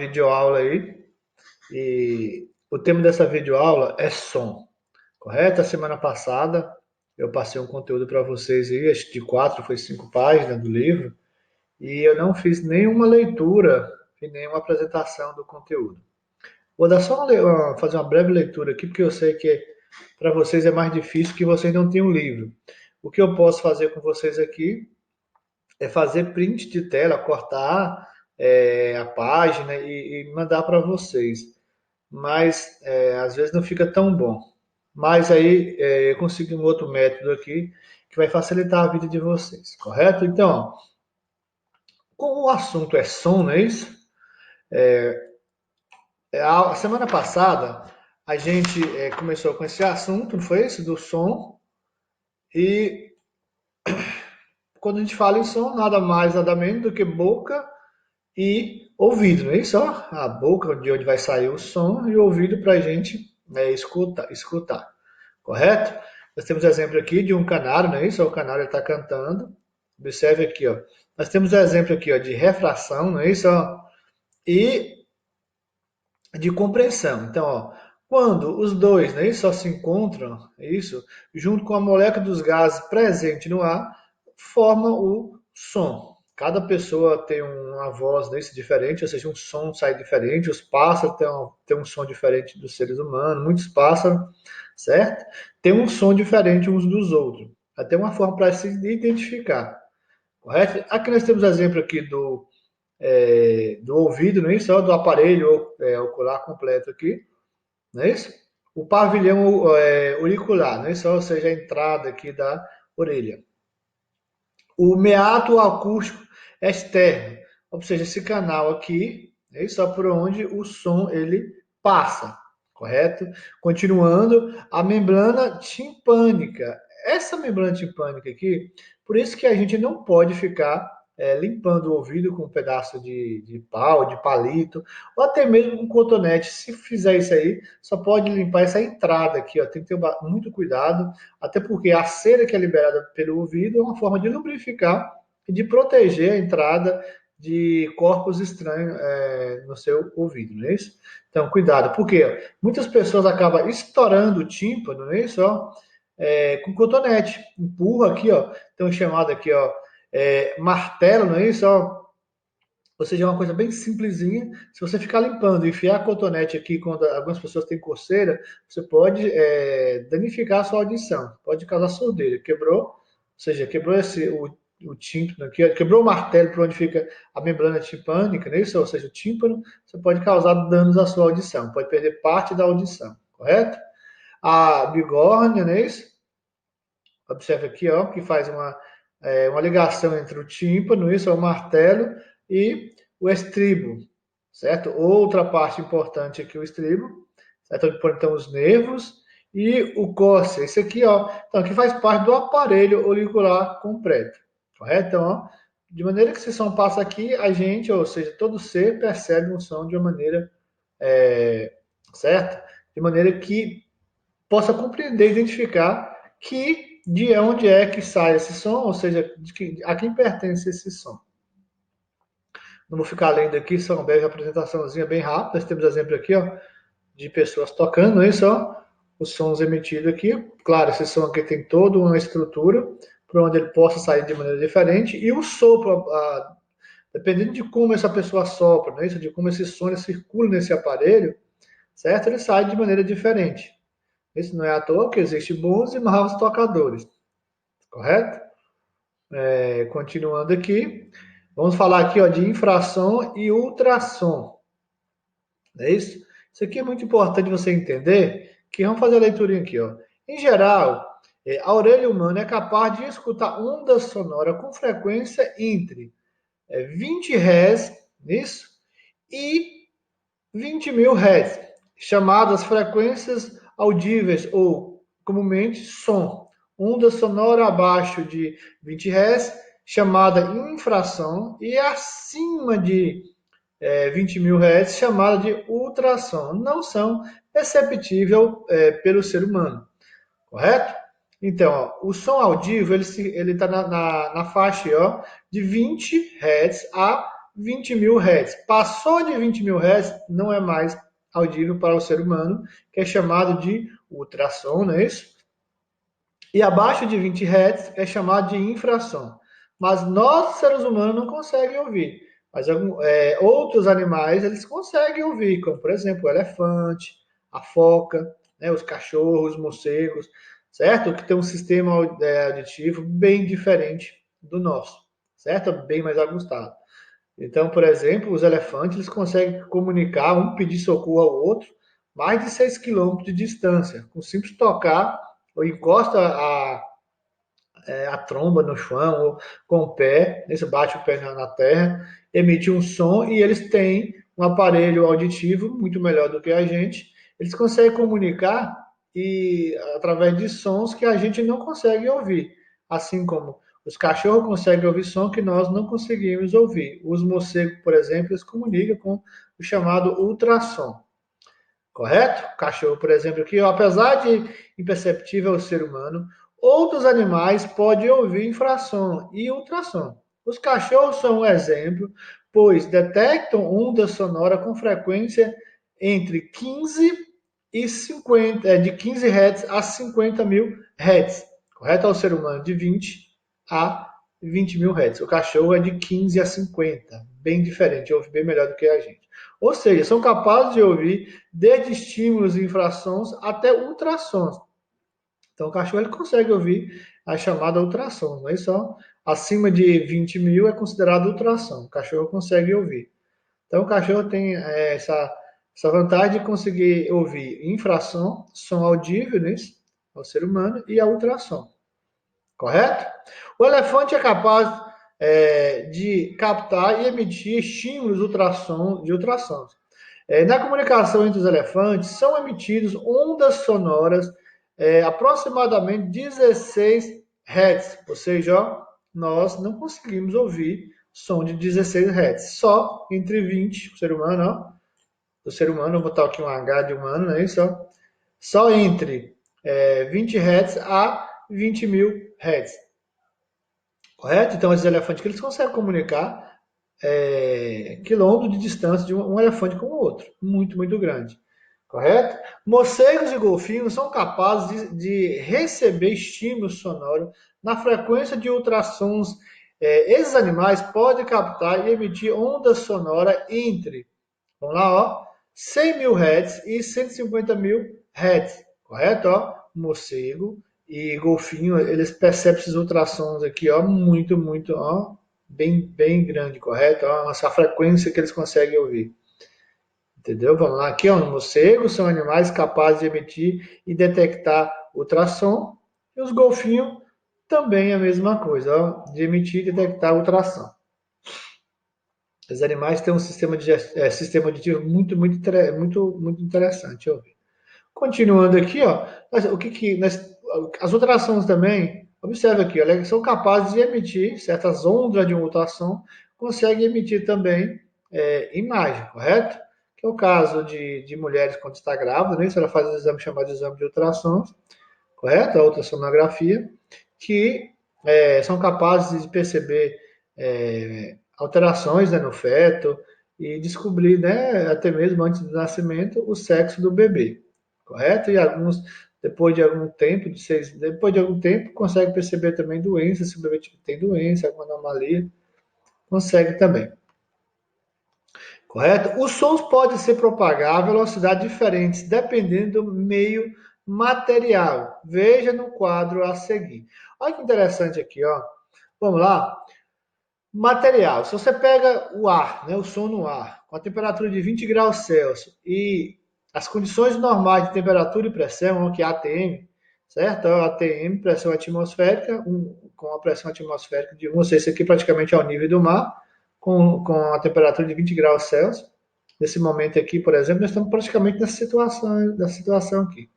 videoaula aí e o tema dessa videoaula é som, correto? A semana passada eu passei um conteúdo para vocês aí, acho que de 4, foi 5 páginas do livro, e eu não fiz nenhuma leitura e nenhuma apresentação do conteúdo. Vou dar só fazer uma breve leitura aqui, porque eu sei que para vocês é mais difícil que vocês não tenham um livro. O que eu posso fazer com vocês aqui é fazer print de tela, cortar a página e mandar para vocês. Mas às vezes não fica tão bom. Mas aí eu consegui um outro método aqui que vai facilitar a vida de vocês, correto? Então, como o assunto é som, não é isso? A semana passada a gente começou com esse assunto, não foi isso? Do som. E quando a gente fala em som, nada mais, nada menos do que boca e ouvido, não é isso? Ó? A boca de onde vai sair o som e o ouvido para a gente escutar, correto? Nós temos exemplo aqui de um canário, não é isso? O canário está cantando. Observe aqui, ó. Nós temos exemplo aqui, ó, de refração, não é isso? Ó? E de compressão. Então, ó, quando os dois, né, só se encontram, isso, junto com a molécula dos gases presente no ar, forma o som. Cada pessoa tem uma voz desse diferente, ou seja, um som sai diferente. Os pássaros têm um som diferente dos seres humanos, muitos pássaros, certo? Tem um som diferente uns dos outros. Até uma forma para se identificar, correto? Aqui nós temos exemplo aqui do ouvido, não é isso? Do aparelho ocular completo aqui, não é isso? O pavilhão auricular, não é isso? Ou seja, a entrada aqui da orelha. O meato acústico externo, ou seja, esse canal aqui, é isso? Por onde o som ele passa, correto? Continuando, a membrana timpânica. Essa membrana timpânica aqui, por isso que a gente não pode ficar limpando o ouvido com um pedaço de pau, de palito, ou até mesmo com cotonete. Se fizer isso aí, só pode limpar essa entrada aqui, ó. Tem que ter muito cuidado, até porque a cera que é liberada pelo ouvido é uma forma de lubrificar e de proteger a entrada de corpos estranhos no seu ouvido, não é isso? Então, cuidado, porque muitas pessoas acabam estourando o tímpano, não é isso? Ó, com cotonete. Empurra aqui, ó. Tem um chamado aqui, ó, martelo, não é isso? Ó, ou seja, é uma coisa bem simplesinha. Se você ficar limpando e enfiar cotonete aqui, quando algumas pessoas têm coceira, você pode danificar a sua audição, pode causar surdeira. Quebrou, ou seja, quebrou o tímpano aqui, quebrou o martelo por onde fica a membrana timpânica, não é isso? Ou seja, o tímpano, você pode causar danos à sua audição, pode perder parte da audição, correto? A bigórnia, não é isso? Observe aqui, ó, que faz uma ligação entre o tímpano, isso é o martelo, e o estribo, certo? Outra parte importante aqui, o estribo, certo? Onde estão os nervos, e o cóccix, esse aqui, ó, então, aqui faz parte do aparelho auricular completo, correto? Então, ó, de maneira que esse som passa aqui, a gente, ou seja, todo ser percebe um som de uma maneira certa? De maneira que possa compreender, identificar de onde é que sai esse som, ou seja, a quem pertence esse som. Não vou ficar lendo aqui, só uma breve apresentaçãozinha bem rápida. Nós temos exemplo aqui, ó, de pessoas tocando, não é só os sons emitidos aqui. Claro, esse som aqui tem toda uma estrutura para onde ele possa sair de maneira diferente. E o sopro, dependendo de como essa pessoa sopra, né, de como esse som circula nesse aparelho, certo? Ele sai de maneira diferente. Isso não é à toa que existem bons e maus tocadores, correto? Continuando aqui, vamos falar aqui, ó, de infrasom e ultrassom, não é isso? Isso aqui é muito importante você entender, que vamos fazer a leitura aqui, ó. Em geral, a orelha humana é capaz de escutar onda sonora com frequência entre 20 Hz, isso, e 20.000 Hz, chamadas frequências audíveis ou comumente som. Onda sonora abaixo de 20 Hz, chamada infrasom, e acima de 20.000 Hz, chamada de ultrassom. Não são perceptíveis pelo ser humano, correto? Então, ó, o som audível ele está na faixa ó, de 20 Hz a 20 mil Hz. Passou de 20 mil Hz, não é mais audível para o ser humano, que é chamado de ultrassom, não é isso? E abaixo de 20 Hz é chamado de infrasom. Mas nós, seres humanos, não conseguem ouvir. Mas outros animais, eles conseguem ouvir, como, por exemplo, o elefante, a foca, né, os cachorros, os morcegos, certo? Que tem um sistema auditivo bem diferente do nosso, certo? Bem mais ajustado. Então, por exemplo, os elefantes eles conseguem comunicar, um pedir socorro ao outro, mais de 6 quilômetros de distância, com simples tocar ou encosta a tromba no chão, ou com o pé, eles bate o pé na terra, emite um som e eles têm um aparelho auditivo muito melhor do que a gente. Eles conseguem comunicar e através de sons que a gente não consegue ouvir, assim como os cachorros conseguem ouvir som que nós não conseguimos ouvir. Os morcegos, por exemplo, eles comunicam com o chamado ultrassom. Correto? O cachorro, por exemplo, aqui, apesar de imperceptível ao ser humano, outros animais podem ouvir infrasom e ultrassom. Os cachorros são um exemplo, pois detectam onda sonora com frequência entre 15 e 50, de 15 Hz a 50 mil Hz. Correto? Ao ser humano, de 20 a 20 mil Hz. O cachorro é de 15 a 50, bem diferente, ouve bem melhor do que a gente. Ou seja, são capazes de ouvir desde estímulos e infrassons até ultrassons. Então, o cachorro ele consegue ouvir a chamada ultrassom, não é só acima de 20 mil é considerado ultrassom. O cachorro consegue ouvir. Então, o cachorro tem essa vantagem de conseguir ouvir infrasom, som audível, né, ao ser humano, e a ultrassom. Correto? O elefante é capaz de captar e emitir estímulos de ultrassons. Na comunicação entre os elefantes, são emitidas ondas sonoras aproximadamente 16 Hz, ou seja, ó, nós não conseguimos ouvir som de 16 Hz, só entre 20, o ser humano, ó, do ser humano, vou botar aqui um H de humano, não é isso? Ó, só entre 20 Hz a 20 mil Hz, correto? Então, esses elefantes que eles conseguem comunicar quilômetros de distância de um elefante com o outro, muito, muito grande. Correto? Morcegos e golfinhos são capazes de receber estímulos sonoros na frequência de ultrassons. Esses animais podem captar e emitir ondas sonoras entre, vamos lá, ó, 100 mil Hz e 150 mil Hz. Correto? Ó, morcego e golfinho, eles percebem esses ultrassons aqui, ó, muito, muito, ó, bem, bem grande, correto? Ó, essa frequência que eles conseguem ouvir. Entendeu? Vamos lá, aqui, ó, morcegos são animais capazes de emitir e detectar ultrassom, e os golfinhos também a mesma coisa, ó, de emitir e detectar ultrassom. Os animais têm um sistema auditivo muito, muito, muito, muito interessante. Ó. Continuando aqui, ó, as ultrassons também, observe aqui, elas são capazes de emitir certas ondas de ultrassom, conseguem emitir também imagem, correto? Que é o caso de mulheres quando está grávida, né? Se ela faz um exame chamado de exame de ultrassom, correto? A ultrassonografia, que são capazes de perceber alterações, né, no feto e descobrir, né, até mesmo antes do nascimento, o sexo do bebê, correto? E alguns, depois de algum tempo, depois de algum tempo, consegue perceber também doenças, se o bebê tem doença, alguma anomalia, consegue também. Correto? Os sons podem ser propagados a velocidades diferentes, dependendo do meio material. Veja no quadro a seguir. Olha que interessante aqui, ó. Vamos lá. Material. Se você pega o ar, né, o som no ar, com a temperatura de 20 graus Celsius e as condições normais de temperatura e pressão, que é a ATM, certo? A ATM, pressão atmosférica, com a pressão atmosférica de 1, ou seja, isso aqui praticamente é o nível do mar, com a temperatura de 20 graus Celsius. Nesse momento aqui, por exemplo, nós estamos praticamente nessa situação aqui.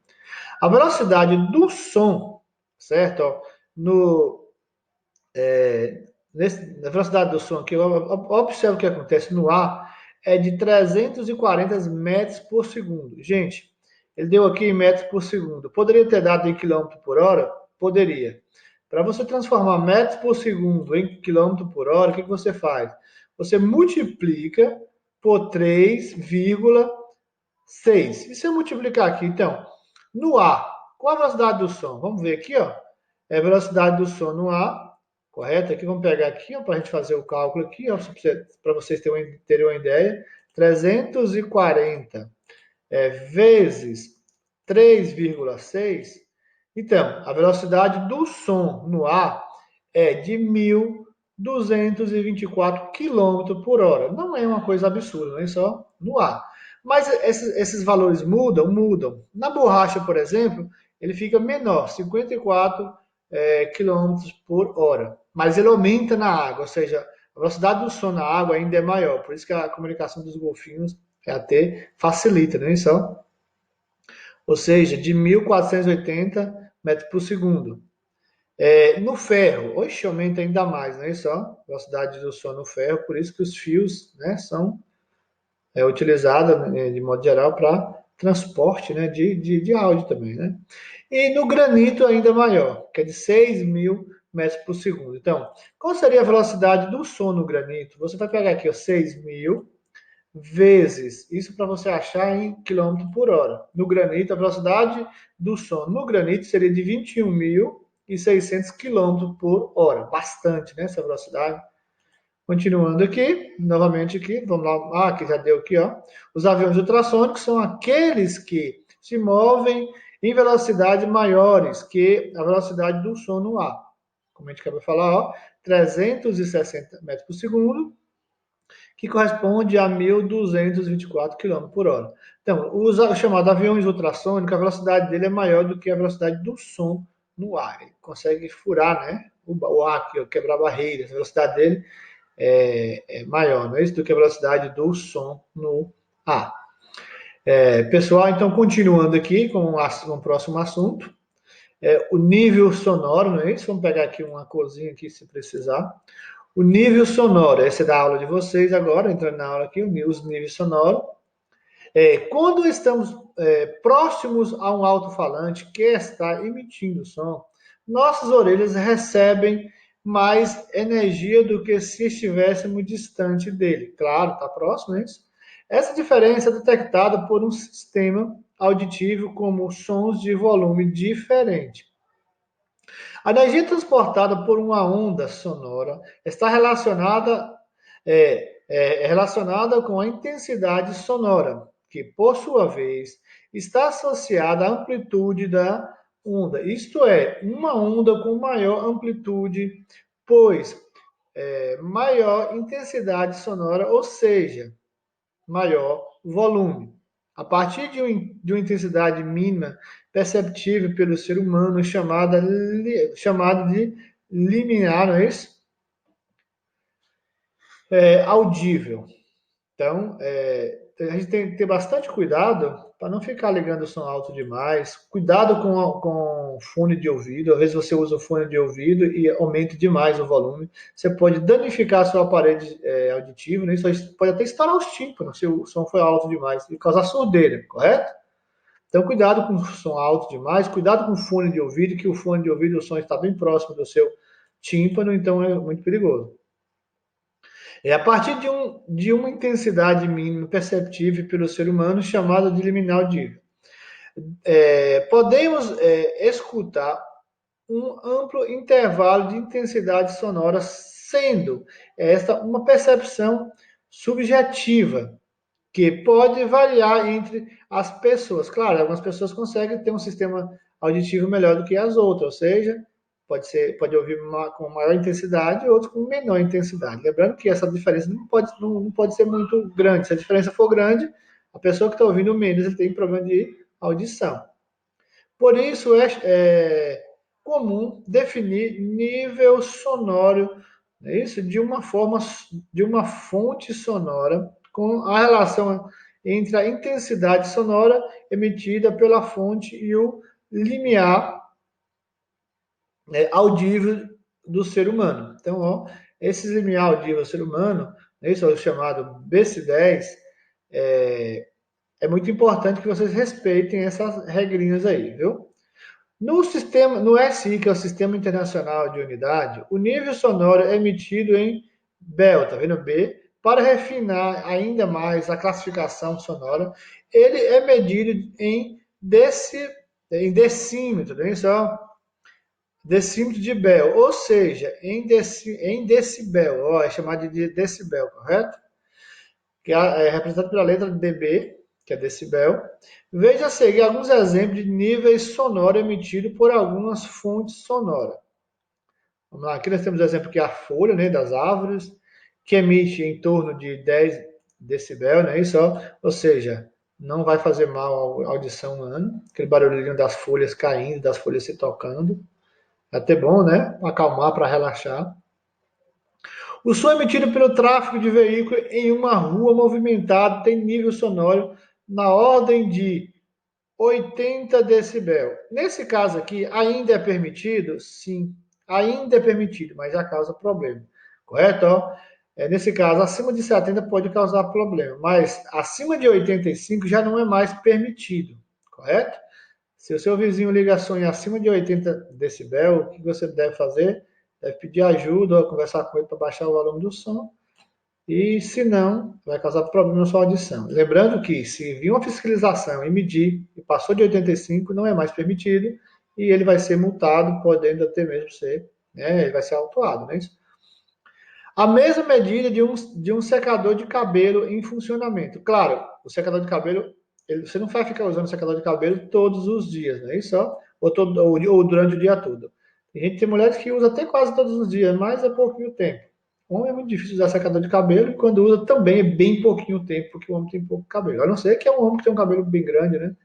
A velocidade do som, certo? Ó, na velocidade do som aqui, observe o que acontece no ar, é de 340 metros por segundo. Gente, ele deu aqui em metros por segundo. Poderia ter dado em quilômetro por hora? Poderia. Para você transformar metros por segundo em quilômetro por hora, o que você faz? você multiplica por 3,6. E se eu multiplicar aqui, então, no ar, qual a velocidade do som? Vamos ver aqui, ó. É a velocidade do som no ar, correto? Aqui vamos pegar aqui, para a gente fazer o cálculo aqui, para vocês terem uma ideia. 340 vezes 3,6. Então, a velocidade do som no ar é de 1.224 km por hora. Não é uma coisa absurda, não é só no ar. Mas esses valores mudam? Mudam. Na borracha, por exemplo, ele fica menor, 54 km por hora. Mas ele aumenta na água, ou seja, a velocidade do som na água ainda é maior. Por isso que a comunicação dos golfinhos até facilita, não é isso? Ou seja, de 1.480 metros por segundo. No ferro, hoje aumenta ainda mais, não é isso? Velocidade do som no ferro, por isso que os fios, né, são utilizados, né, de modo geral, para transporte, né, de áudio também, né? E no granito ainda maior, que é de 6.000 metros por segundo. Então, qual seria a velocidade do som no granito? Você vai pegar aqui, ó, 6.000 vezes, isso para você achar em quilômetro por hora. No granito, a velocidade do som no granito seria de 21.600 quilômetros por hora. Bastante, né, essa velocidade. Continuando aqui, novamente aqui, vamos lá, que já deu aqui, ó. Os aviões ultrassônicos são aqueles que se movem em velocidades maiores que a velocidade do som no ar. Como a gente acabou de falar, ó, 360 metros por segundo, que corresponde a 1.224 km por hora. Então, o chamado aviões ultrassônicos, a velocidade dele é maior do que a velocidade do som no ar. Ele consegue furar, né, o ar, quebrar barreiras. A velocidade dele é maior, não é isso, do que a velocidade do som no ar. Pessoal, então, continuando aqui com o próximo assunto, o nível sonoro, não é isso? Vamos pegar aqui uma corzinha aqui, se precisar. O nível sonoro, essa é da aula de vocês agora, entrando na aula aqui, os níveis sonoros. Quando estamos próximos a um alto-falante que está emitindo som, nossas orelhas recebem mais energia do que se estivéssemos distante dele. Claro, está próximo, é isso? Essa diferença é detectada por um sistema auditivo como sons de volume diferente. A energia transportada por uma onda sonora está relacionada com a intensidade sonora, que, por sua vez, está associada à amplitude da onda. Isto é, uma onda com maior amplitude, pois maior intensidade sonora, ou seja, maior volume. A partir de uma intensidade mínima perceptível pelo ser humano, chamada de limiar, não é isso? Audível. Então, a gente tem que ter bastante cuidado para não ficar ligando o som alto demais. Cuidado com fone de ouvido. Às vezes você usa o fone de ouvido e aumenta demais o volume. Você pode danificar seu aparelho auditivo, né? Isso pode até estourar os tímpanos se o som for alto demais e causar surdeira, correto? Então, cuidado com o som alto demais. Cuidado com o fone de ouvido, que o fone de ouvido, o som está bem próximo do seu tímpano, então é muito perigoso. A partir de uma intensidade mínima perceptível pelo ser humano, chamada de liminar audível. Podemos escutar um amplo intervalo de intensidade sonora, sendo esta uma percepção subjetiva, que pode variar entre as pessoas. Claro, algumas pessoas conseguem ter um sistema auditivo melhor do que as outras, ou seja, pode ouvir com maior intensidade e outros com menor intensidade. Lembrando que essa diferença não pode ser muito grande. Se a diferença for grande, a pessoa que está ouvindo menos ele tem problema de audição. Por isso é comum definir nível sonoro, é isso, de uma fonte sonora com a relação entre a intensidade sonora emitida pela fonte e o limiar audível do ser humano. Então, ó, esse limiar audível do ser humano, esse é o chamado BC10, é muito importante que vocês respeitem essas regrinhas aí, viu? No SI, que é o Sistema Internacional de Unidade, o nível sonoro é emitido em BEL, tá vendo? B, para refinar ainda mais a classificação sonora, ele é medido em decímetro, né? Só decímetro de Bell, ou seja, em decibel, ó, é chamado de decibel, correto? Que é representado pela letra dB, que é decibel. Veja a seguir alguns exemplos de níveis sonoros emitidos por algumas fontes sonoras. Vamos lá, aqui nós temos o exemplo que é a folha, né, das árvores, que emite em torno de 10 decibel, né, isso, ó, ou seja, não vai fazer mal à audição humana, aquele barulhinho das folhas caindo, das folhas se tocando. É até bom, né, para acalmar, para relaxar. O som emitido pelo tráfego de veículos em uma rua movimentada tem nível sonoro na ordem de 80 decibel. Nesse caso aqui, ainda é permitido? Sim, ainda é permitido, mas já causa problema. Correto? Nesse caso, acima de 70 pode causar problema, mas acima de 85 já não é mais permitido. Correto? Se o seu vizinho liga som em acima de 80 decibel, o que você deve fazer? Deve pedir ajuda ou conversar com ele para baixar o volume do som. E se não, vai causar problema na sua audição. Lembrando que se vir uma fiscalização e medir e passou de 85, não é mais permitido e ele vai ser multado, podendo até mesmo ser, né, ele vai ser autuado, não é isso? A mesma medida de um secador de cabelo em funcionamento. Claro, o secador de cabelo, você não vai ficar usando o secador de cabelo todos os dias, não é isso? Ou durante o dia todo. Tem mulheres que usam até quase todos os dias, mas é pouquinho tempo. Homem é muito difícil usar secador de cabelo e quando usa também é bem pouquinho tempo, porque o homem tem pouco cabelo. A não ser que é um homem que tem um cabelo bem grande, né?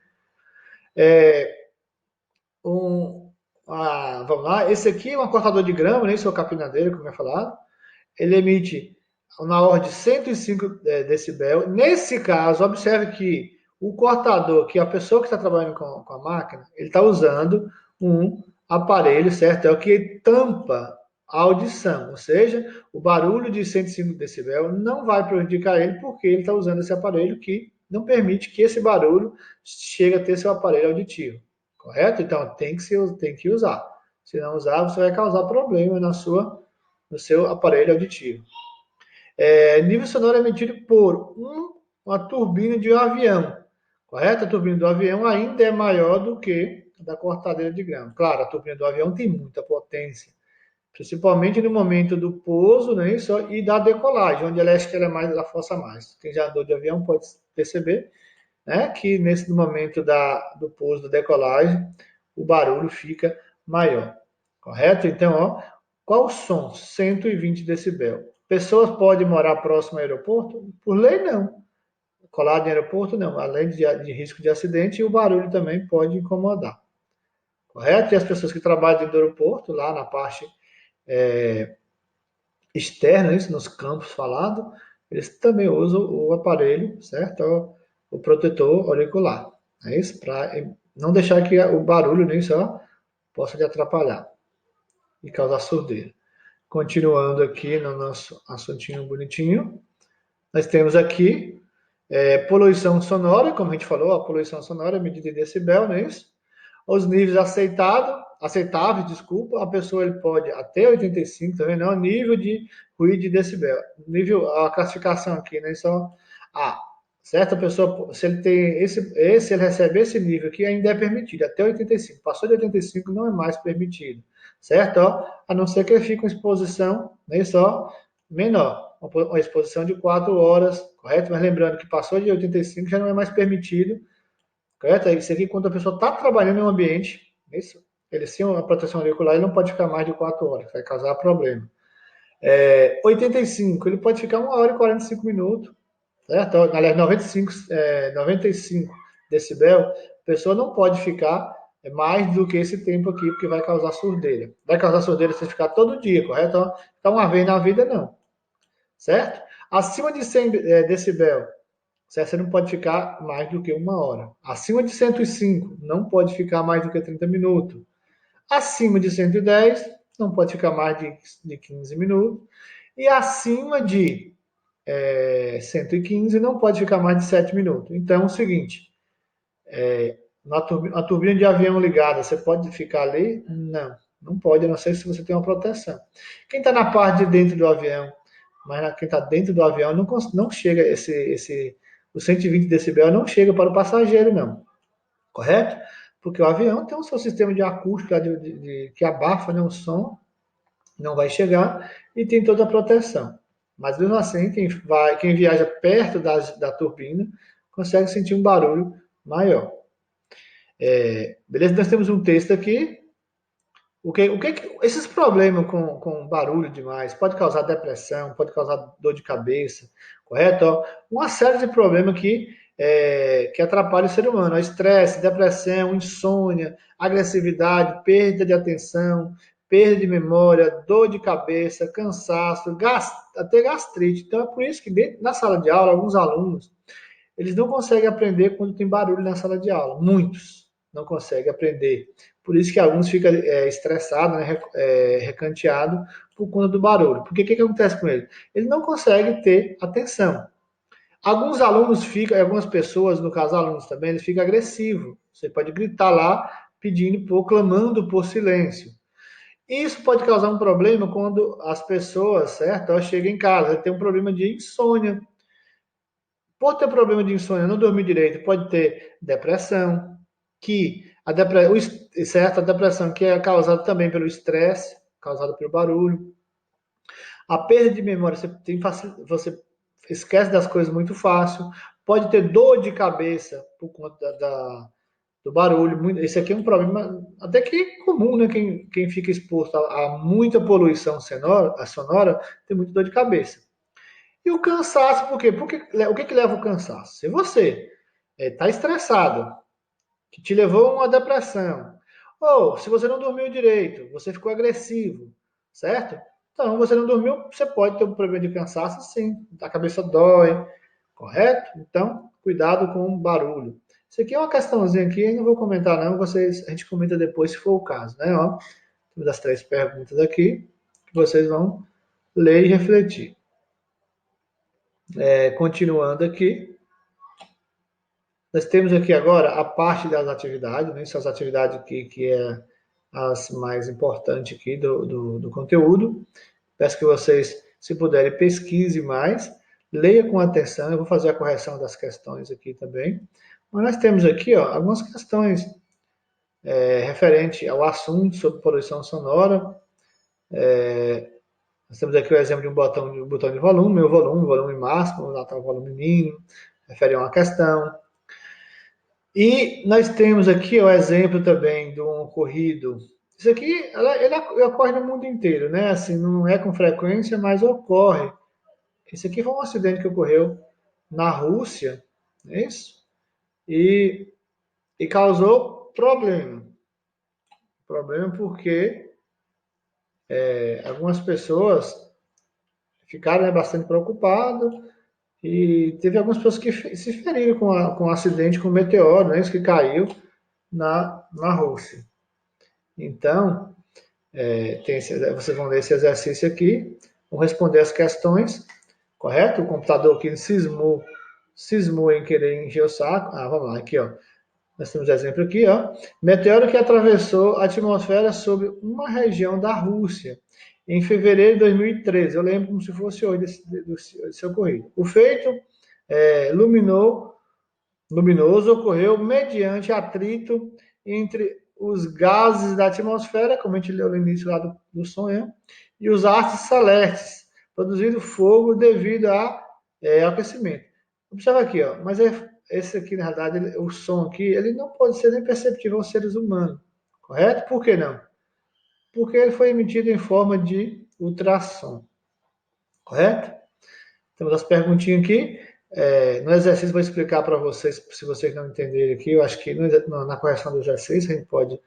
Vamos lá, esse aqui é um cortador de grama, né? Isso é o capinadeiro, como é falado. Ele emite na ordem de 105 decibel. Nesse caso, observe que o cortador, que é a pessoa que está trabalhando com a máquina, ele está usando um aparelho, certo? É o que tampa a audição, ou seja, o barulho de 105 decibel não vai prejudicar ele porque ele está usando esse aparelho que não permite que esse barulho chegue a ter seu aparelho auditivo, correto? Então tem que usar. Se não usar, você vai causar problema no seu aparelho auditivo. Nível sonoro emitido por uma turbina de um avião, correto? A turbina do avião ainda é maior do que a da cortadeira de grama. Claro, a turbina do avião tem muita potência, principalmente no momento do pouso, né, e da decolagem, onde ela acha que ela é mais, ela força mais. Quem já andou de avião pode perceber, né, que nesse momento do pouso, da decolagem, o barulho fica maior, correto? Então, ó, qual o som? 120 decibel. Pessoas podem morar próximo ao aeroporto? Por lei, não. Colado em aeroporto, não. Além de risco de acidente, e o barulho também pode incomodar, correto? E as pessoas que trabalham dentro do aeroporto, lá na parte externa, isso, nos campos falados, eles também usam o aparelho, certo? O protetor auricular. É isso? Para não deixar que o barulho nem só possa lhe atrapalhar e causar surdeira. Continuando aqui no nosso assuntinho bonitinho, nós temos aqui poluição sonora, como a gente falou, a poluição sonora é medida em decibel, não é isso? Os níveis aceitáveis, desculpa, a pessoa ele pode até 85, tá vendo? É o nível de ruído de decibel. A classificação aqui, né? Só A. Certo? A pessoa, se ele tem ele recebe esse nível aqui, ainda é permitido, até 85. Passou de 85, não é mais permitido. Certo? Ó, a não ser que ele fique com exposição, né? Só menor. Uma exposição de 4 horas, correto? Mas lembrando que passou de 85 já não é mais permitido. Correto? Isso aqui, quando a pessoa está trabalhando em um ambiente, isso, ele sem uma proteção auricular, ele não pode ficar mais de 4 horas, vai causar problema. 85, ele pode ficar 1 hora e 45 minutos, certo? Aliás, 95 decibel, a pessoa não pode ficar mais do que esse tempo aqui, porque vai causar surdeira. Vai causar surdeira se você ficar todo dia, correto? Então, uma vez na vida, não. Certo? Acima de 100 decibel, você não pode ficar mais do que 1 hora. Acima de 105, não pode ficar mais do que 30 minutos. Acima de 110, não pode ficar mais de 15 minutos. E acima de 115, não pode ficar mais de 7 minutos. Então é o seguinte, a turbina de avião ligada, você pode ficar ali? Não, não pode, a não ser se você tem uma proteção. Quem está na parte de dentro do avião, mas quem está dentro do avião não chega, o 120 decibel não chega para o passageiro, não. Correto? Porque o avião tem o seu sistema de acústica que abafa, né, o som, não vai chegar, e tem toda a proteção. Mas mesmo assim, quem viaja perto da turbina consegue sentir um barulho maior. Beleza? Nós temos um texto aqui. Esses problemas com barulho demais pode causar depressão, pode causar dor de cabeça, correto? Ó, uma série de problemas que atrapalham o ser humano. Estresse, depressão, insônia, agressividade, perda de atenção, perda de memória, dor de cabeça, cansaço, até gastrite. Então é por isso que na sala de aula, alguns alunos eles não conseguem aprender quando tem barulho na sala de aula. Muitos não conseguem aprender. Por isso que alguns ficam estressados, né, recanteados por conta do barulho. Porque o que acontece com ele? Ele não consegue ter atenção. Alguns alunos ficam, algumas pessoas, no caso alunos também, eles ficam agressivos. Você pode gritar lá, clamando por silêncio. Isso pode causar um problema quando as pessoas, certo? Elas chegam em casa, tem um problema de insônia. Por ter problema de insônia, não dormir direito, pode ter depressão, a depressão que é causada também pelo estresse, causada pelo barulho. A perda de memória, você esquece das coisas muito fácil. Pode ter dor de cabeça por conta do barulho. Esse aqui é um problema até que comum, né? Quem fica exposto a muita poluição sonora tem muita dor de cabeça. E o cansaço, por quê? O que leva ao cansaço? Se você está estressado, que te levou a uma depressão, ou se você não dormiu direito, você ficou agressivo, certo? Então, você não dormiu, você pode ter um problema de cansaço, sim. A cabeça dói, correto? Então, cuidado com o barulho. Isso aqui é uma questãozinha aqui, eu não vou comentar não, a gente comenta depois se for o caso, né? Ó, temos as 3 perguntas aqui, que vocês vão ler e refletir. Continuando aqui, nós temos aqui agora a parte das atividades, né? Essas atividades aqui que é as mais importantes aqui do conteúdo. Peço que vocês, se puderem, pesquisem mais, leia com atenção, eu vou fazer a correção das questões aqui também. Mas nós temos aqui algumas questões referente ao assunto sobre poluição sonora. Nós temos aqui o exemplo de um botão de volume, o volume máximo, lá está o volume mínimo, refere a uma questão. E nós temos aqui o exemplo também de um ocorrido. Isso aqui, ele ocorre no mundo inteiro, né? Assim, não é com frequência, mas ocorre. Esse aqui foi um acidente que ocorreu na Rússia, não é isso? E causou problema. Problema porque algumas pessoas ficaram bastante preocupadas e teve algumas pessoas que se feriram com o acidente, com o meteoro, né, que caiu na Rússia. Então, vocês vão ler esse exercício aqui, vão responder as questões, correto? O computador aqui cismou em querer encher o saco. Vamos lá, aqui, ó. Nós temos exemplo aqui, ó. Meteoro que atravessou a atmosfera sobre uma região da Rússia em fevereiro de 2013. Eu lembro como se fosse hoje desse ocorrido. O feito luminoso ocorreu mediante atrito entre os gases da atmosfera, como a gente leu no início lá do sonho, e os astros celestes, produzindo fogo devido ao aquecimento. Observa aqui, ó, mas esse aqui, na verdade, o som aqui, ele não pode ser nem perceptível aos seres humanos, correto? Por que não? Porque ele foi emitido em forma de ultrassom, correto? Temos as perguntinhas aqui. No exercício vou explicar para vocês, se vocês não entenderem aqui, eu acho que na correção do exercício a gente pode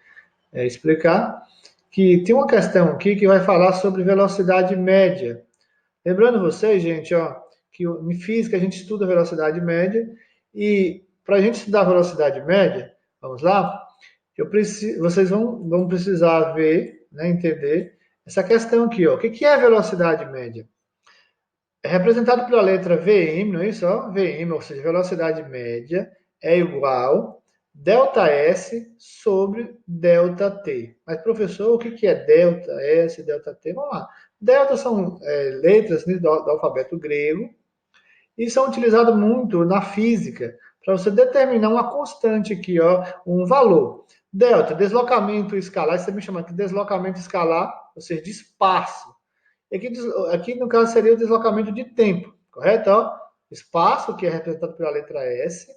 explicar, que tem uma questão aqui que vai falar sobre velocidade média. Lembrando vocês, gente, ó, que em física a gente estuda velocidade média e para a gente estudar velocidade média, vamos lá, vocês vão precisar ver, né, entender essa questão aqui, ó. O que é velocidade média? É representado pela letra Vm, não é isso? Ó? Vm, ou seja, velocidade média é igual ΔS sobre ΔT. Mas, professor, o que é ΔS, ΔT? Vamos lá. Delta são letras, né, do alfabeto grego e são utilizados muito na física para você determinar uma constante aqui, ó, um valor. Delta, deslocamento escalar, você me chama aqui de deslocamento escalar, ou seja, de espaço. Aqui no caso seria o deslocamento de tempo, correto? Ó, espaço, que é representado pela letra S,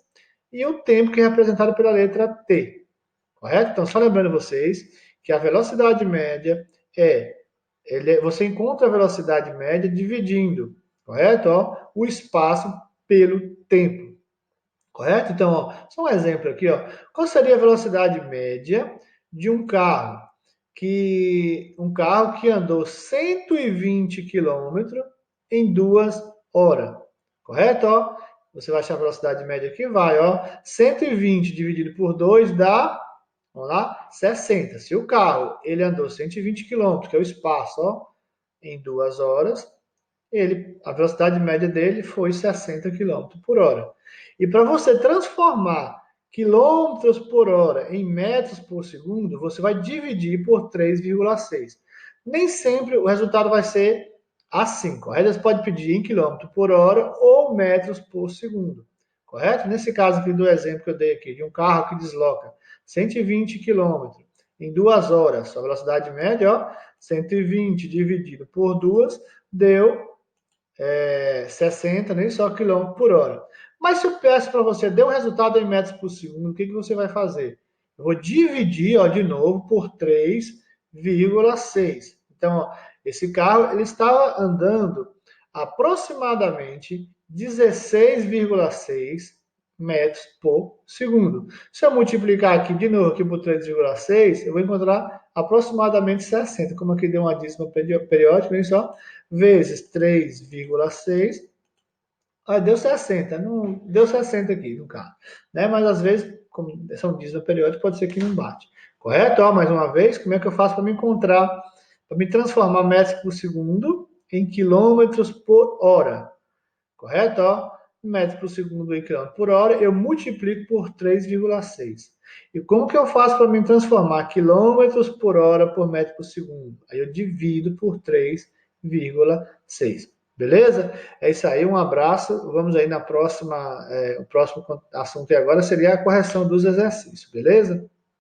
e o tempo, que é representado pela letra T, correto? Então, só lembrando vocês que a velocidade média você encontra a velocidade média dividindo, correto? Ó, o espaço pelo tempo, correto? Então, ó, só um exemplo aqui, ó. Qual seria a velocidade média de um carro que andou 120 quilômetros em 2 horas, correto? Ó, você vai achar a velocidade média aqui, vai, ó, 120 dividido por 2 dá, vamos lá, 60. Se o carro ele andou 120 quilômetros, que é o espaço, ó, em 2 horas, a velocidade média dele foi 60 quilômetros por hora. E para você transformar quilômetros por hora em metros por segundo, você vai dividir por 3,6. Nem sempre o resultado vai ser assim, correto? Você pode pedir em quilômetro por hora ou metros por segundo, correto? Nesse caso aqui do exemplo que eu dei aqui, de um carro que desloca 120 quilômetros em 2 horas, a velocidade média, ó, 120 dividido por 2, deu 60, nem só quilômetro por hora. Mas se eu peço para você dê um resultado em metros por segundo, o que você vai fazer? Eu vou dividir, ó, de novo por 3,6. Então, ó, esse carro ele estava andando aproximadamente 16,6 metros por segundo. Se eu multiplicar aqui de novo aqui por 3,6, eu vou encontrar aproximadamente 60, como aqui deu uma dízima periódica, olha só, vezes 3,6, aí deu 60, não deu 60 aqui no caso, né? Mas às vezes, como são dízimos periódicos, pode ser que não bate. Correto? Ó, mais uma vez, como é que eu faço para me encontrar, para me transformar metros por segundo em quilômetros por hora? Correto? Ó, metros por segundo em quilômetro por hora, eu multiplico por 3,6. E como que eu faço para me transformar quilômetros por hora por metro por segundo? Aí eu divido por 3,6. Beleza? É isso aí, um abraço. Vamos aí na próxima. O próximo assunto agora seria a correção dos exercícios, beleza?